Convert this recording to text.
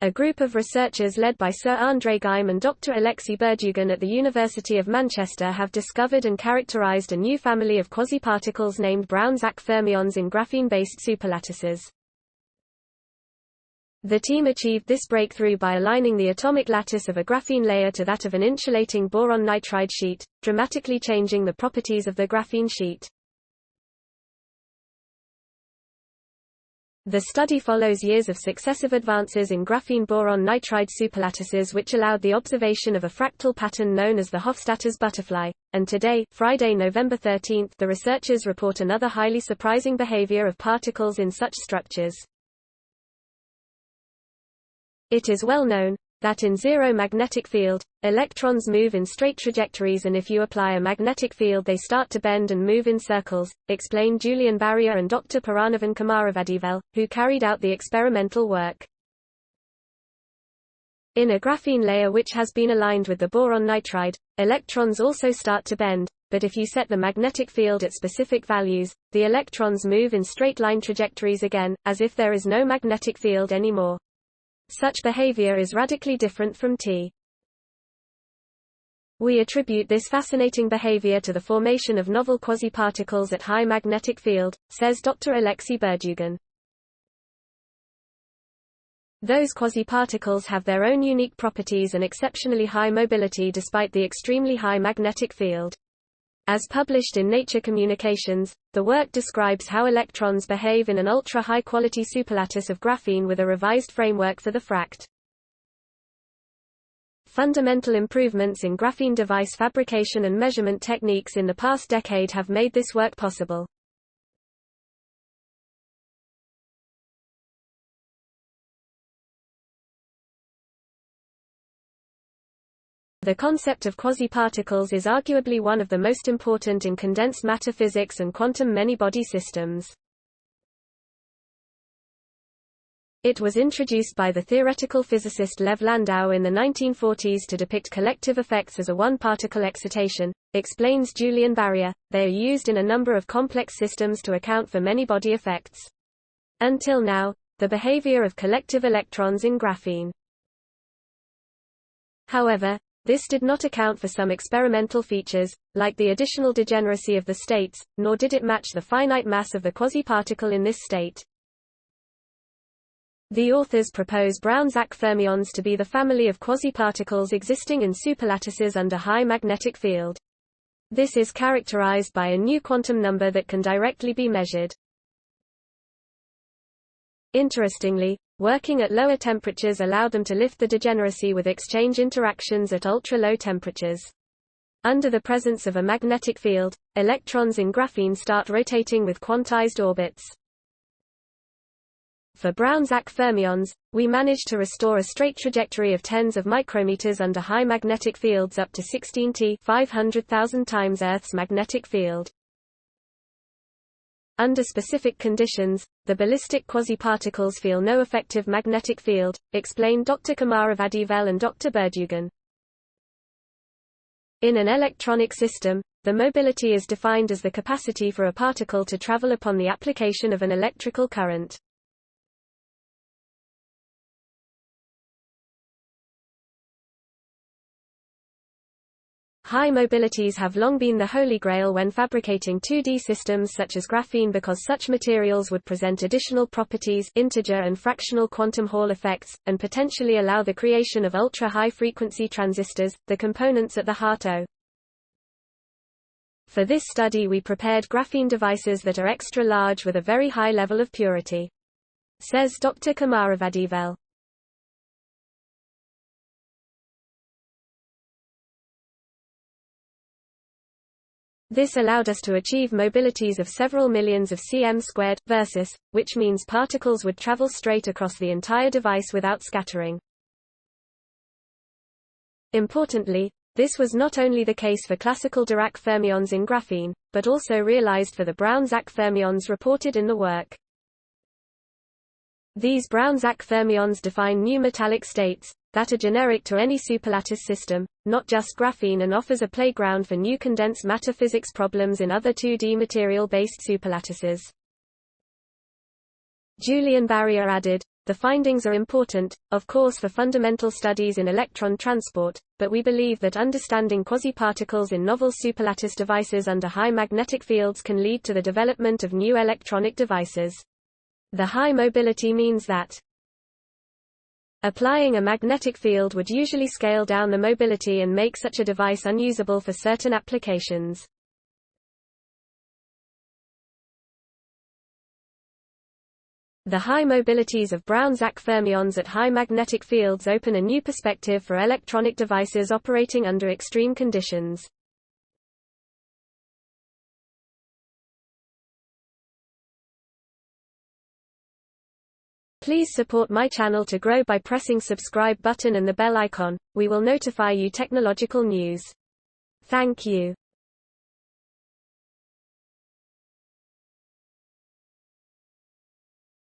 A group of researchers led by Sir André Geim and Dr. Alexey Berdyugin at the University of Manchester have discovered and characterized a new family of quasiparticles named Brown-Zak fermions in graphene-based superlattices. The team achieved this breakthrough by aligning the atomic lattice of a graphene layer to that of an insulating boron nitride sheet, dramatically changing the properties of the graphene sheet. The study follows years of successive advances in graphene-boron nitride superlattices which allowed the observation of a fractal pattern known as the Hofstadter's butterfly, and today, Friday, November 13, the researchers report another highly surprising behavior of particles in such structures. It is well known that in zero magnetic field, electrons move in straight trajectories, and if you apply a magnetic field they start to bend and move in circles, explained Julien and Dr. Piranavan Kumaravadivel, who carried out the experimental work. In a graphene layer which has been aligned with the boron nitride, electrons also start to bend, but if you set the magnetic field at specific values, the electrons move in straight line trajectories again, as if there is no magnetic field anymore. Such behavior is radically different from T. We attribute this fascinating behavior to the formation of novel quasiparticles at high magnetic field, says Dr. Alexey Berdyugin. Those quasiparticles have their own unique properties and exceptionally high mobility despite the extremely high magnetic field. As published in Nature Communications, the work describes how electrons behave in an ultra-high-quality superlattice of graphene with a revised framework for the fract. Fundamental improvements in graphene device fabrication and measurement techniques in the past decade have made this work possible. The concept of quasiparticles is arguably one of the most important in condensed matter physics and quantum many-body systems. It was introduced by the theoretical physicist Lev Landau in the 1940s to depict collective effects as a one-particle excitation, explains Julien. They are used in a number of complex systems to account for many-body effects. Until now, the behavior of collective electrons in graphene. However, this did not account for some experimental features, like the additional degeneracy of the states, nor did it match the finite mass of the quasiparticle in this state. The authors propose Brown-Zak fermions to be the family of quasiparticles existing in superlattices under high magnetic field. This is characterized by a new quantum number that can directly be measured. Interestingly, working at lower temperatures allowed them to lift the degeneracy with exchange interactions at ultra-low temperatures. Under the presence of a magnetic field, electrons in graphene start rotating with quantized orbits. For Brown-Zak fermions, we managed to restore a straight trajectory of tens of micrometers under high magnetic fields up to 16 T 500,000 times Earth's magnetic field. Under specific conditions, the ballistic quasiparticles feel no effective magnetic field, explained Dr. Kumaravadivel and Dr. Berdyugin. In an electronic system, the mobility is defined as the capacity for a particle to travel upon the application of an electrical current. High mobilities have long been the holy grail when fabricating 2D systems such as graphene because such materials would present additional properties, integer and fractional quantum Hall effects, and potentially allow the creation of ultra-high frequency transistors, the components at the heart of. For this study we prepared graphene devices that are extra large with a very high level of purity, says Dr. Kumaravadivel. This allowed us to achieve mobilities of several millions of cm², versus, which means particles would travel straight across the entire device without scattering. Importantly, this was not only the case for classical Dirac fermions in graphene, but also realized for the Brown-Zak fermions reported in the work. These Brown-Zak fermions define new metallic states that are generic to any superlattice system, not just graphene, and offers a playground for new condensed matter physics problems in other 2D material-based superlattices. Julien added, The findings are important, of course, for fundamental studies in electron transport, but we believe that understanding quasiparticles in novel superlattice devices under high magnetic fields can lead to the development of new electronic devices. The high mobility means that applying a magnetic field would usually scale down the mobility and make such a device unusable for certain applications. The high mobilities of Brown-Zak fermions at high magnetic fields open a new perspective for electronic devices operating under extreme conditions. Please support my channel to grow by pressing subscribe button and the bell icon. We will notify you technological news. Thank you.